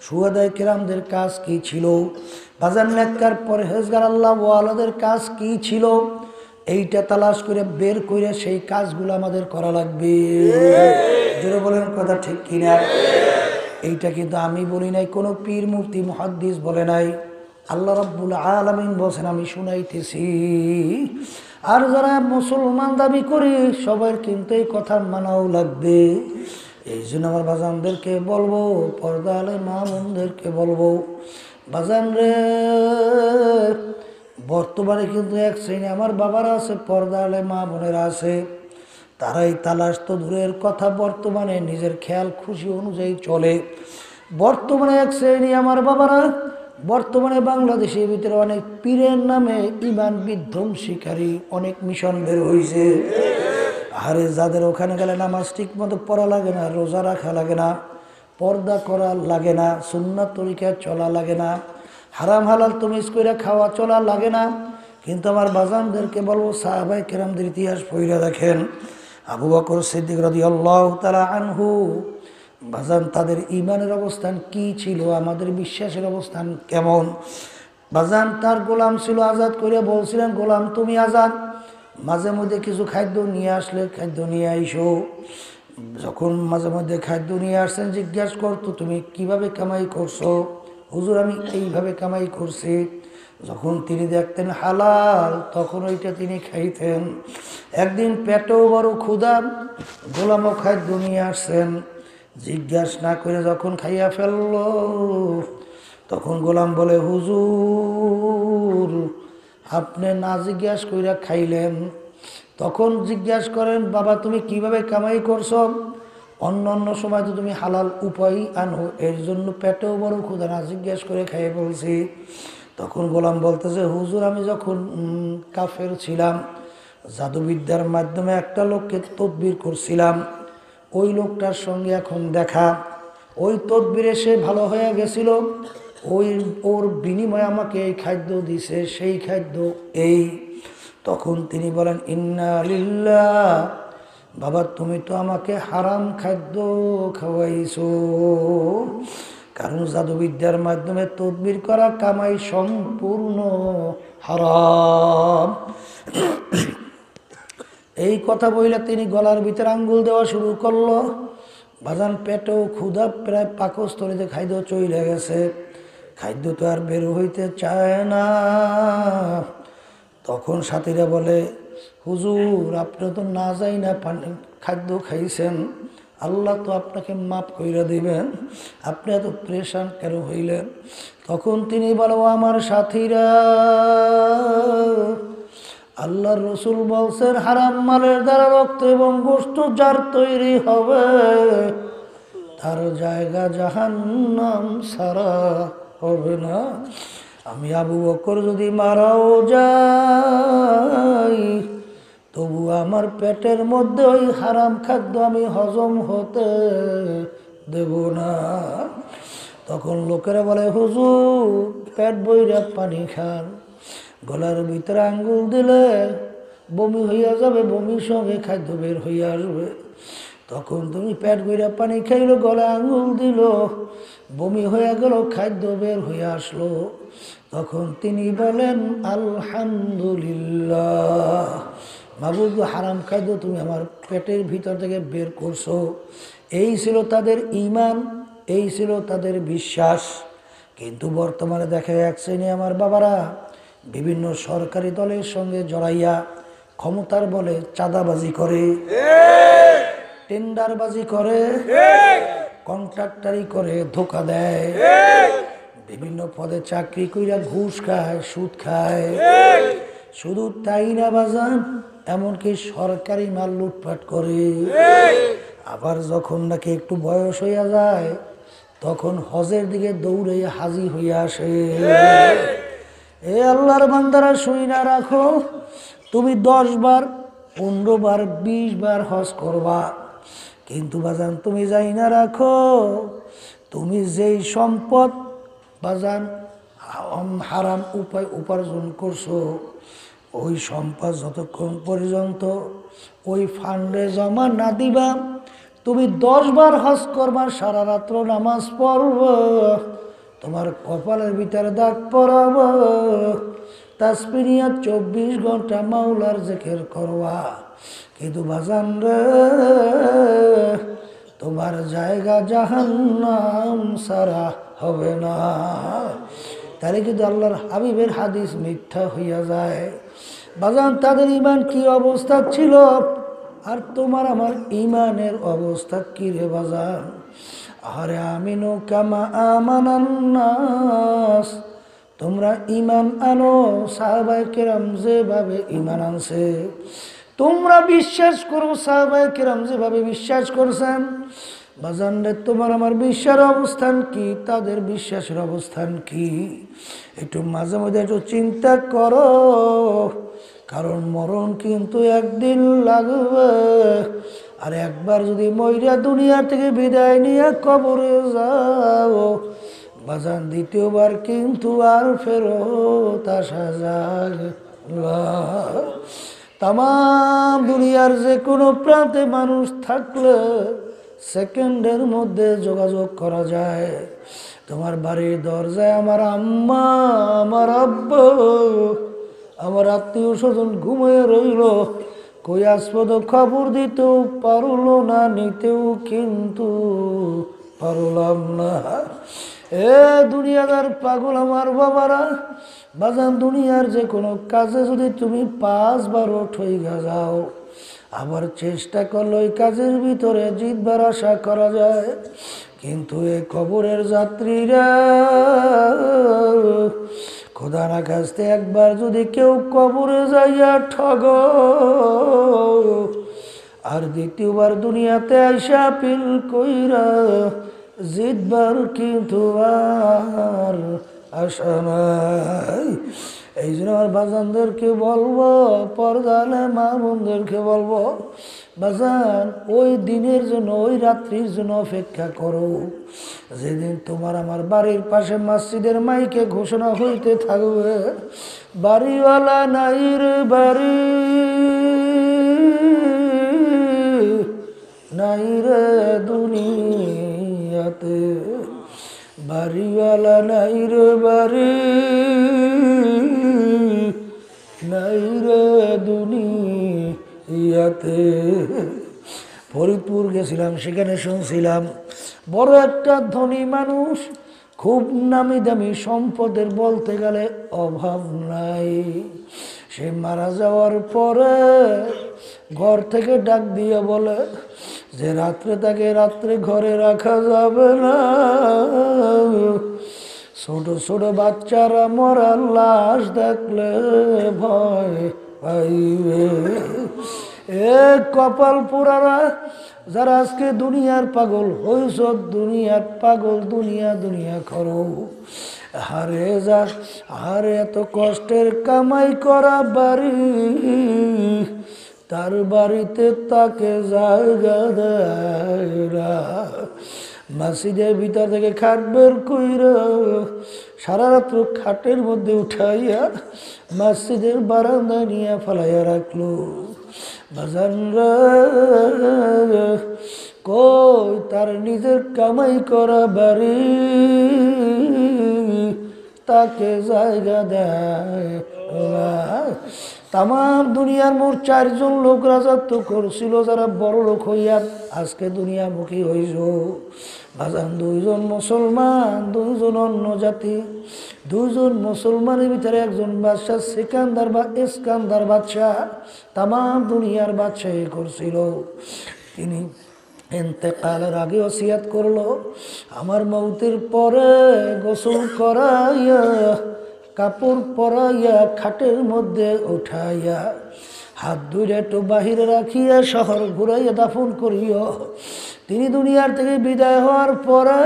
শুহাদায়ে কেরামদের কাজ কি ছিল, বাজান নেককার পরহেজগার আল্লাহ ওয়ালাদের কাজ কি ছিল, এইটা তালাশ করে বের করে সেই কাজগুলো আমাদের করা লাগবে। জোরে বলেন কথা ঠিক কিনা? এইটা কিন্তু আমি বলি নাই, কোনো পীর মুফতি মুহাদ্দিস বলে নাই, আল্লাহ রাব্বুল আলামিন বলেন, আমি শুনাইতেছি। আর যারা মুসলমান দাবি করি সবার কিন্তু এই কথা মানাও লাগবে। এই জন্য আমার বাজানদেরকে বলবো, পর্দালে মা বোনদেরকে বলবো, বাজান রে, বর্তমানে কিন্তু এক শ্রেণী আমার বাবারা আছে, পর্দালে মা বোনেরা আছে, তারাই তালাশ তো দূরের কথা, বর্তমানে নিজের খেয়াল খুশি অনুযায়ী চলে। বর্তমানে এক শ্রেণী আমার বাবারা, বর্তমানে বাংলাদেশের ভিতরে অনেক পীরের নামে ইমান বিধ্বংসীকারী অনেক মিশন বের হয়েছে। আরে যাদের ওখানে গেলে নামাজ ঠিক মতো পড়া লাগে না, রোজা রাখা লাগে না, পর্দা করা লাগে না, সুন্নাত তরিকায় চলা লাগে না, হারাম হালাল তমিজ করে খাওয়া চলা লাগে না। কিন্তু আমার বাজানদেরকে বলবো, সাহাবায়ে কেরামদের ইতিহাস পড়ে দেখেন। আবু বকর সিদ্দিক রাদিয়াল্লাহু তাআলা আনহু, বাজান তাদের ইমানের অবস্থান কি ছিল, আমাদের বিশ্বাসের অবস্থান কেমন? বাজান তার গোলাম ছিল, আজাদ করে বলছিলেন, গোলাম তুমি আজাদ, মাঝে মধ্যে কিছু খাদ্য নিয়ে আসলে খাদ্য নিয়ে আইসো। যখন মাঝে মধ্যে খাদ্য নিয়ে আসছেন জিজ্ঞাসা করতো, তুমি কিভাবে কামাই করছো? হুজুর আমি এইভাবে কামাই করছি। যখন তিনি দেখতেন হালাল তখন ওইটা তিনি খাইতেন। একদিন পেটেও বড় ক্ষুধা, গোলামও খাদ্য নিয়ে আসছেন, জিজ্ঞাসা না করে যখন খাইয়া ফেলল তখন গোলাম বলে, হুজুর আপনি না জিজ্ঞাসা কইরা খাইলেন। তখন জিজ্ঞাসা করেন, বাবা তুমি কিভাবে কামাই করছো? অন্য অন্য সময় তো তুমি হালাল উপায় আনো, এর জন্য পেটেও বড় ক্ষুধা, না জিজ্ঞাসা করে খাইয়ে বলছি। তখন গোলাম বলতেছে, হুজুর আমি যখন কাফের ছিলাম, জাদুবিদ্যার মাধ্যমে একটা লোককে তদবির করছিলাম, ওই লোকটার সঙ্গে এখন দেখা, ওই তদবিরে সে ভালো হয়ে গেছিল, ওর বিনিময়ে আমাকে এই খাদ্য দিছে, সেই খাদ্য এই। তখন তিনি বলেন, ইন্না লিল্লাহ, বাবা তুমি তো আমাকে হারাম খাদ্য খাওয়াইছো, কারণ জাদুবিদ্যার মাধ্যমে তদবির করা কামাই সম্পূর্ণ হারাম। এই কথা বইলে তিনি গলার ভিতরে আঙ্গুল দেওয়া শুরু করলো। বাজান পেটেও ক্ষুধা, প্রায় পাকস্থলীতে খাদ্য চলে গেছে, খাদ্য তো আর বের হইতে চায় না। তখন সাথীরা বলে, হুজুর আপনি তো না যাই না খাদ্য খাইছেন, আল্লাহ তো আপনাকে মাফ কইরা দিবেন, আপনি এত প্রেশান কেন হইলেন? তখন তিনি বলো, আমার সাথীরা, আল্লাহর রসুল বলছেন, হারাম মালের দ্বারা রক্ত এবং গোশত যার তৈরি হবে তার জায়গা জাহান্নাম ছাড়া হবে না। আমি আবু বকর যদি মারাও যাই তবু আমার পেটের মধ্যে ওই হারাম খাদ্য আমি হজম হতে দেব না। তখন লোকেরা বলে, হুজুর পেট বইরা পানি খান, গলার ভিতরে আঙ্গুল দিলে বমি হইয়া যাবে, বমির সঙ্গে খাদ্য বের হইয়া আসবে। তখন তুমি পেট বইরা পানি খাইলো, গলায় আঙ্গুল দিল, বমি হইয়া গেল, খাদ্য বের হইয়া আসলো। তখন তিনি বলেন, আলহামদুলিল্লাহ, মাবুদ হারাম খাদ্য তুমি আমার পেটের ভিতর থেকে বের করছো। এই ছিল তাদের ঈমান, এই ছিল তাদের বিশ্বাস। কিন্তু বর্তমানে দেখে এক শ্রেণী আমার বাবারা বিভিন্ন সরকারি দলের সঙ্গে জড়াইয়া ক্ষমতার বলে চাঁদাবাজি করে, টেন্ডারবাজি করে, কন্ট্রাক্টারি করে, ধোকা দেয়, বিভিন্ন পদে চাকরি কইরা ঘুষ খায়, সুদ খায়। শুধু তাই না বাজান, এমনকি সরকারি মাল লুটপাট করে। আবার যখন নাকি একটু বয়স হইয়া যায় তখন হজের দিকে দৌড়ে হাজি হইয়া আসে। এ আল্লাহর বান্দারা শুইনা রাখো, তুমি 10 বার 15 বার 20 বার হজ করবা, কিন্তু বাজান তুমি যাই না রাখো, তুমি যেই সম্পদ বাজান হারাম উপার্জন করছো, ওই সম্পদ যতক্ষণ পর্যন্ত ওই ফান্ডে জমা না দিবা, তুমি 10 বার হজ করবা, সারা রাত্র নামাজ পড়ব, তোমার কপালের ভিতরে দাগ পড়াব, তাসবিহ নিয়ে 24 ঘন্টা মাওলার জিকির করবা, কিন্তু বাজান রে তোমার জায়গা জাহান্নাম ছাড়া হবে না। তাহলে কিন্তু আল্লাহর হাবিবের হাদিস মিথ্যা হইয়া যায়। বাজান তাদের ঈমান কি অবস্থা ছিল, আর তোমার আমার ঈমানের অবস্থা কি রে বাজান? আরে আমিনু কামা আমানান নাস, তোমরা ঈমান আনো সাহাবায়ে কেরাম যেভাবে ঈমান আনছে, তোমরা বিশ্বাস করো সাহাবায়ে কেরাম যেভাবে বিশ্বাস করছেন। বাজান রে তোমার আমার বিশ্বাসের অবস্থান কি, তাদের বিশ্বাসের অবস্থান কি, একটু মাঝে মধ্যে একটু চিন্তা করো, কারণ মরণ কিন্তু একদিন লাগবে। আর একবার যদি মইরা দুনিয়া থেকে বিদায় নিয়ে কবরে যাও বাজান, দ্বিতীয়বার কিন্তু আর ফেরত আসা যায় না। তাম দুনিয়ার যে কোনো প্রান্তে মানুষ থাকলে সেকেন্ডের মধ্যে যোগাযোগ করা যায়। তোমার বাড়ির দরজায় আমার আম্মা, আমার আব্বা, আমার আত্মীয় স্বজন ঘুমিয়ে রইল, কই আসপদ খবর দিতেও পারলো না, নিতেও কিন্তু পারলাম না। এ দুনিয়াদার পাগল আমার বাবারা, বাজান দুনিয়ার যে কোনো কাজে যদি তুমি 5 বার ঠইগা যাও, আবার চেষ্টা করলে ওই কাজের ভিতরে জিতবার আশা করা যায়, কিন্তু এ কবরের যাত্রীরা খোদা না কাছতে একবার যদি কেউ কবরে যাইয়া ঠগ, আর দ্বিতীয়বার দুনিয়াতে আইসা পিল কইরা জিতবার কিন্তু আর আশা নাই। এই জন্য আমার বাজানদেরকে বলবো, পর্দালে মা বোনদেরকে বলবো, বাজান ওই দিনের জন্য, ওই রাত্রির জন্য অপেক্ষা করো যেদিন তোমার আমার বাড়ির পাশে মসজিদের মাইকে ঘোষণা হইতে থাকবে, বাড়িওয়ালা নাই রে বাড়ি, নাই রে দুনিয়াতে, বাড়িওয়ালা নাই রে বাড়ি, নাই রে দুনিয়াতে। ফরিদপুর গেছিলাম, সেখানে শুনছিলাম বড় একটা ধনী মানুষ, খুব নামি দামি সম্পদের বলতে গেলে অভাব নাই, সে মারা যাওয়ার পরে ঘর থেকে ডাক দিয়ে বলে যে রাত্রে তাকে রাত্রে ঘরে রাখা যাবে না, ছোট ছোট বাচ্চারা মরা লাশ দেখলে ভয় পাইবে। এ কপাল পুরারা যারা আজকে দুনিয়ার পাগল হইছ, দুনিয়ার পাগল, দুনিয়া দুনিয়া করো, হারে যা হারে এত কষ্টের কামাই করা বাড়ি, তার বাড়িতে তাকে জায়গা দেয় না। মসজিদের ভিতর থেকে খাট বের কইরা সারা রাত্র খাটের মধ্যে উঠাইয়া মসজিদের বারান্দায় নিয়ে ফেলাইয়া রাখলো। বাজানরা কই তার নিজের কামাই করা বাড়ি, তাকে জায়গা দেয় না। তাম দুনিয়ার মোট 4 জন লোক রাজত্ব করছিল, যারা বড় লোক হইয়া আজকে দুনিয়ামুখী হইছ। বাজান 2 জন মুসলমান, 2 জন অন্য জাতি, 2 জন মুসলমানের ভিতরে একজন বাদশাহ সিকান্দার বা ইস্কান্দার বাদশাহ তাম দুনিয়ার বাদশাহী করছিল। তিনি ইন্তেকালের আগে ওসিয়াত করলো, আমার মৌতের পরে গোসল করাইয়া কাপড় পরাইয়া খাটের মধ্যে উঠাইয়া হাত ধুইয়া একটু বাহিরে রাখিয়া শহর ঘুরাইয়া দাফন করিও, তিনি দুনিয়ার থেকে বিদায় হওয়ার পরে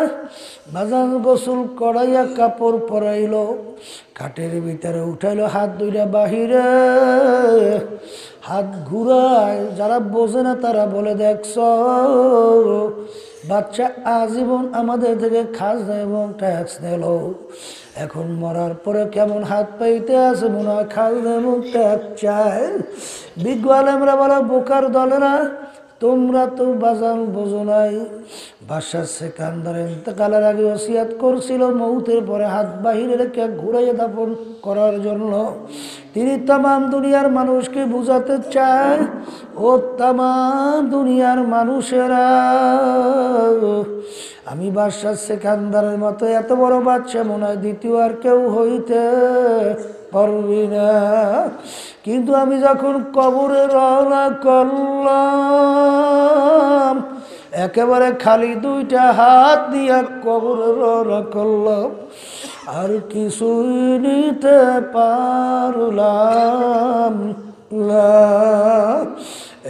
বাজান গোসল করাইয়া কাপড় পরাইল, খাটের ভিতরে উঠাইলো, হাত দুইটা বাহিরে, হাত ঘুরায়। যারা বোঝে না তারা বলে, দেখছ বাচ্চা আজীবন আমাদের থেকে খাজনা এবং ট্যাক্স নিল, এখন মরার পরে কেমন হাত পাইতে আছে, মনে হয় খাজনা এবং ট্যাক্স চায়। বিজ্ঞ আলেমরা বলে, বোকার দলেরা, তোমরা তো বাজান বোঝো নাই। বাদশাহ সেকান্দার ইন্তেকালের আগে ওসিয়াত করছিল মৌতের পরে হাত বাহিরে রেখে ঘুরাইয়ে দাফন করার জন্য। তিনি তামাম দুনিয়ার মানুষকে বুঝাতে চায়, ও তামাম দুনিয়ার মানুষেরা, আমি বাদশাহ সেকান্দারের মতো এত বড় বাচ্চা মনে হয় দ্বিতীয় আর কেউ হইতে পারবি না। কিন্তু আমি যখন কবরে রওনা করলাম, একেবারে খালি দুইটা হাত দিয়া কবরে রওনা করলাম, আর কিছুই নিতে পারলাম না।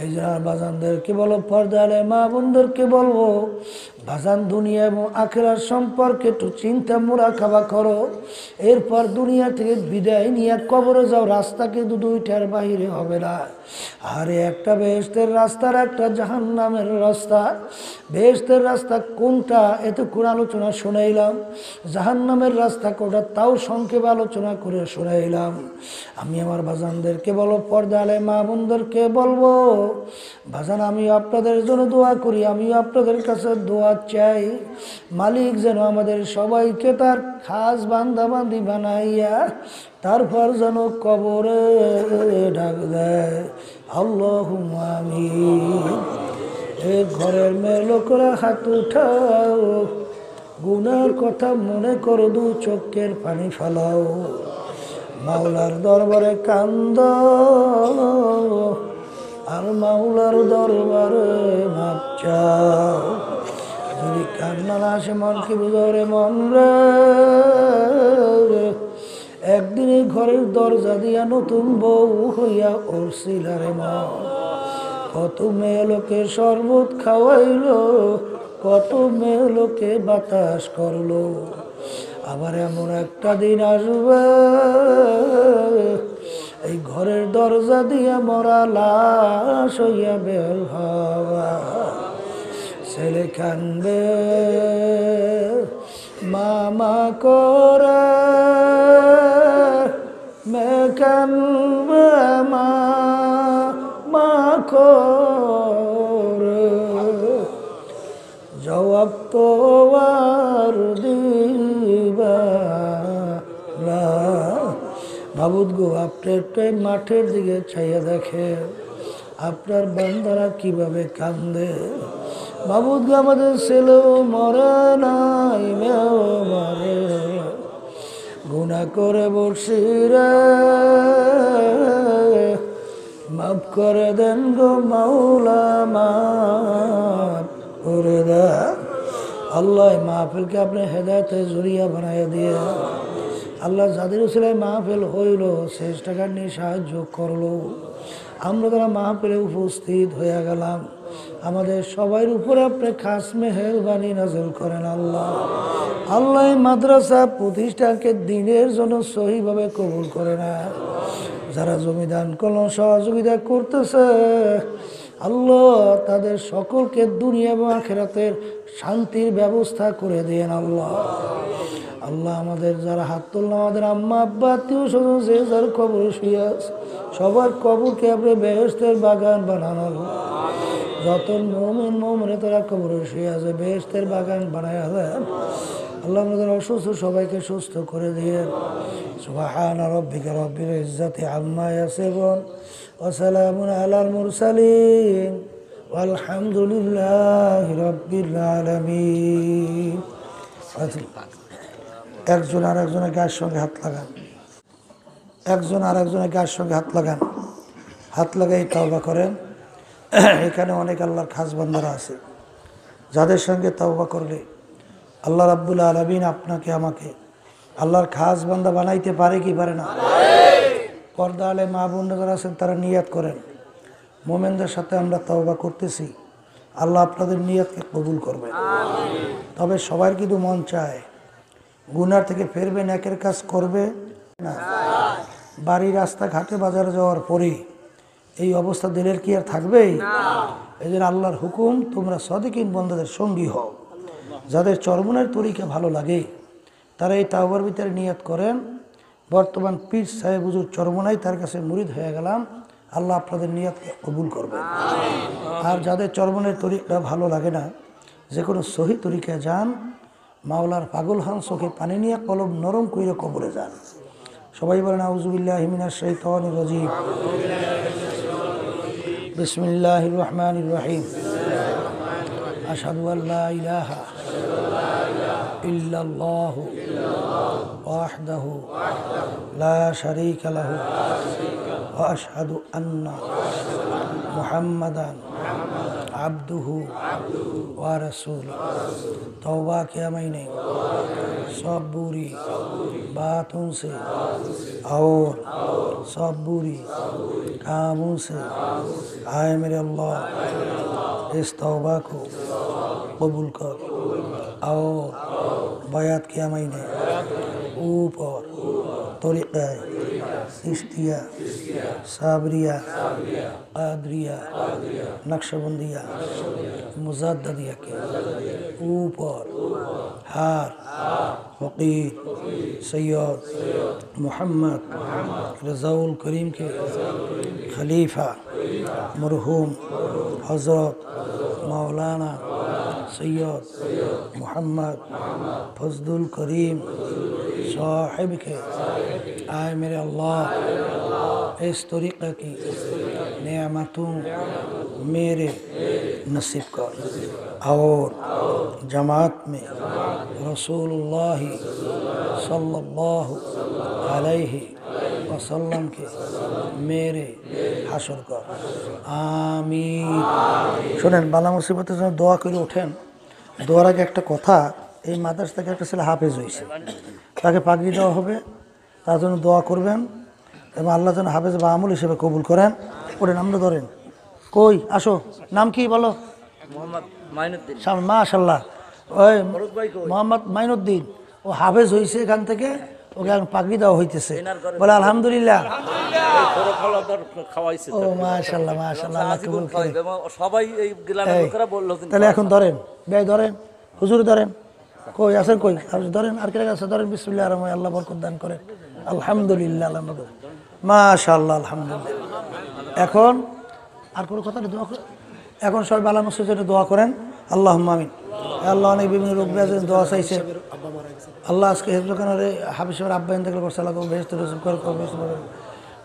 এই যে বাজানদেরকে বলো, পর্দালে মা বোনদেরকে বলবো, বাজান দুনিয়া এবং আখিরাত সম্পর্কে একটু চিন্তা মুরাকাবা করো। এরপর দুনিয়া থেকে বিদায় নিয়ে কবরে যাও, রাস্তা কিন্তু দুইটার বাইরে হবে না। আর একটা বেহেশতের রাস্তা আর একটা জাহান্নামের রাস্তা। বেহেশতের রাস্তা কোনটা এতক্ষণ আলোচনা শুনাইলাম, জাহান্নামের রাস্তা কোনটা তাও সংক্ষেপে আলোচনা করে শুনাইলাম। আমি আমার বাজানদেরকে বলো, পর্দালে মা বোনদেরকে বলবো, বাজান আমি আপনাদের জন্য দোয়া করি, আমিও আপনাদের কাছে দোয়া চাই, মালিক যেন আমাদের সবাইকে তার খাস বান্দাবান্দি বানাইয়া তারপর যেন কবরে ডাক দেয়। আল্লাহুম্মা আমিন। এই ঘরের মেয়ে লোকেরা হাত উঠাও, গুনার কথা মনে করো, দু চোখের পানি ফেলাও, মাওলার দরবারে কান্দ, আর মাওলার দরবারে মাপ চাও। যদি কান্না না আসে মন কি বুঝরে মন রে, একদিন এই ঘরের দরজা দিয়া নতুন বউ হইয়া উঠছিল রে মা। কত মেয়ে লোকে শরবত খাওয়াইলো, কত মেয়ে লোকে বাতাস করলো, আবার এমন একটা দিন আসবে এই ঘরের দরজা দিয়া মরা লাশ হইয়া বের হওয়া। ছেলে কান্দে মামা করে, মে কান্দে মা করে, জবাব তো আর দিবা না। মাবুদ গো, আপনার মাঠের দিকে চাইয়া দেখে আপনার বান্দারা কিভাবে কান্দে। মাবুদ গো, আমাদের ছেলেও মরে নাই, মেয়েও মরে, গুনাহ করে বসি রে, মাফ করে দেন গো মাওলা, মাফ করে দেন। আল্লাহ মাহফিলকে আপনি হেদায়েতে জরিয়া বানাইয়া দিয়ে, আল্লাহ যাদের উসিলায় মাহফিল হইল শেষ টাকার নিয়ে সাহায্য করলো, আমরা তারা মাহফিলে উপস্থিত হয়ে গেলাম, আমাদের সবার উপরে আপনি খাস মেহেরবানি নাযিল করেন। আল্লাহ আল্লাহ মাদ্রাসা প্রতিষ্ঠানকে দিনের জন্য সহিভাবে কবুল করে না। যারা জমিদান করল সহযোগিতা করতেছে, আল্লাহ তাদের সকলকে দুনিয়া এবং আখিরাতের শান্তির ব্যবস্থা করে দেন। আল্লাহ আল্লাহ আমাদের যারা হাত তুললো, আমাদের আম্মা আব্বা আত্মীয় স্বজন যে যার কবর শুয়ে আছে, সবার কবরকে আপনি বেহেশতের বাগান বানানো। যত মুমিন মুমিনে তারা কবরে শুয়ে আছে, বেহেশতের বাগান বানায় দেন। আল্লাহ আমাদের অসুস্থ সবাইকে সুস্থ করে দিয়ে। সুবহানা রাব্বিকা রাব্বিল ইজ্জাতি আম্মা ইয়াসিফুন ওয়া সালামুন আলাল মুরসালিন ওয়ালহামদুলিল্লাহি রাব্বিল আলামিন। একজন আর একজনের গায়ের সঙ্গে হাত লাগান, একজন আর একজনের গায়ের সঙ্গে হাত লাগান, হাত লাগাই তওবা করেন। এখানে অনেক আল্লাহর খাস বান্দারা আছে, যাদের সঙ্গে তওবা করলে আল্লাহ রাব্বুল আলামিন আপনাকে আমাকে আল্লাহর খাস বান্দা বানাইতে পারে কি পারে না? পর্দা আলে মা বোনরা যারা আছেন তারা নিয়াত করেন, মোমেনদের সাথে আমরা তওবা করতেছি, আল্লাহ আপনাদের নিয়তকে কবুল করবেন। তবে সবার কিন্তু মন চায় গুনার থেকে ফেরবে, নেকের কাজ করবে না। বাড়ি, রাস্তা, ঘাটে, বাজারে যাওয়ার পরে এই অবস্থা দিলের কি আর থাকবেই? এই জন্য আল্লাহর হুকুম, তোমরা সাদিকিন বান্দাদের সঙ্গী হও। যাদের চরমনের তরিকা ভালো লাগে তারা এই তাওবার ভিতরে নিয়ত করেন, বর্তমান পীর সাহেব হুজুর চরমনাই, তার কাছে মুরিদ হয়ে গেলাম, আল্লাহ আপনাদের নিয়তকে কবুল করবেন। আর যাদের চরমনের তরিকা ভালো লাগে না, যে কোনো সহি তরিকায় যান, মাওলার পাগল হান চোখে পানি নিয়ে কলম নরম কইরে কবরে যান। সবাই বলেন আউযুবিল্লাহি মিনাশ শাইতানির রাজিম। বিসমিল্লাহির রহমানির রহিম। আশহাদু আল্লা ইলাহা ইল্লাল্লাহু ওয়াহদাহু লা শারীকা লাহু ওয়া আশহাদু আন্না মুহাম্মাদান আবদুহু ওয়া রাসূলুহু। तौबा किया मैंने सब बुरी बातों से और सब बुरी कामों से। आए मेरे अल्लाह, इस तौबा को कबूल कर। और बयात किया मैंने ऊपर तरीक़ा चिश्तिया, साबरिया, कादरिया, नक्शबंदिया, मुजद्दिया के ऊपर हार फ़कीर सैयद मोहम्मद रज़ाउल करीम के खलीफा मरहूम हज़रत मौलाना सैयद मोहम्मद फजलुल करीम साहिब के, आए मेरे अल्लाह, इस तरीक़े की नेमतों मेरे नसीब कर। और जमात में रसूलुल्लाह सल्लल्लाहु अलैहि वसल्लम के मेरे हाशर कर। आमीन। শুনেন, বালা মুসিবতের জন্য দোয়া করে ওঠেন। দোয়ার আগে একটা কথা, এই মাদ্রাসা থেকে একটা ছেলে হাফেজ হয়েছে, তাকে পাগড়ি দেওয়া হবে, তার জন্য দোয়া করবেন এবং আল্লাহ যেন হাফেজ বা আমল হিসেবে কবুল করেন। ওরে নামটা ধরেন, কই আসো, নাম কি বলো? মোহাম্মদ মাইনুদ্দিন। মাশাআল্লাহ, ওই মোহাম্মদ মাইনুদ্দিন, ও হাফেজ হয়েছে, এখান থেকে ওকে এখন পাগড়ি দেওয়া হইতেছে, বলে আলহামদুলিল্লাহ। ও মাশাআল্লাহ মাশাআল্লাহ, আল্লাহ কবুল করে। সবাই এই গ্রামের লোকেরা বললো। তাহলে এখন ধরেন, বেয় ধরেন, হুজুর ধরেন, কই আছেন, কই ধরেন, আর কে আছে ধরেন। বিসমিল্লাহির রহমানির রহিম, আল্লাহ বরকত দান করেন। আলহামদুলিল্লাহ, মাশাআল্লাহ, আলহামদুলিল্লাহ। এখন আর কোনো কথা নেই, দোয়া করেন। এখন সবাই বালা মুসিবতের জন্য দোয়া করেন। আল্লাহুম্মা আমিন। আল্লাহ অনেক বিভিন্ন রোগ ব্যাধির জন্য দোয়া চাইছে। আল্লাহ আজকে হেফজখানার হাফিজ সাহেবের আব্বা ইন্তেকাল করছে, আল্লাহ বেহেশতে নসিব করে।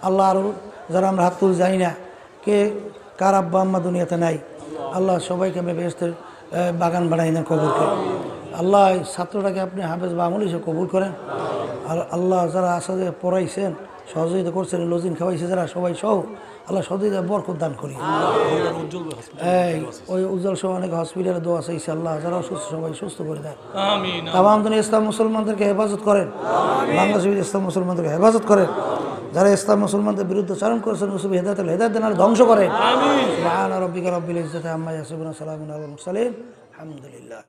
আল্লাহ আরও যারা আমরা হাত তুলে যাই না, কে কার আব্বা আম্মা দুনিয়াতে নাই, আল্লাহ সবাইকে আমি বেহেশতের বাগান বানাই না কবরকে। আল্লাহ এই ছাত্রটাকে আপনি হাফেজ বা আমল হিসেবে কবুল করেন। আর আল্লাহ যারা আসাদে পড়াইছেন, সহযোগিতা করছেন, লজিন খাওয়াইছে যারা, সবাই সহ আল্লাহ সহযোগিতা বরকত দান করি। এই ওই উজ্জ্বল সহ অনেক হসপিটালে দোয়া চাইছে, আল্লাহ যারা অসুস্থ সবাই সুস্থ করে দেন। তামাম দুনিয়া ইসলাম মুসলমানদেরকে হেফাজত করেন, বাংলাদেশের ইসলাম মুসলমানদেরকে হেফাজত করেন। যারা ইসলাম মুসলমানদের বিরুদ্ধে চারণ করেছেন, মুসিব হেদায়েত দেন আর ধ্বংস করেন। সুবহান রাব্বিকা রাব্বিল ইজ্জাতি আম্মা ইয়াসিফুন, সালামুন আলাল মুরসালিন, আলহামদুলিল্লাহ।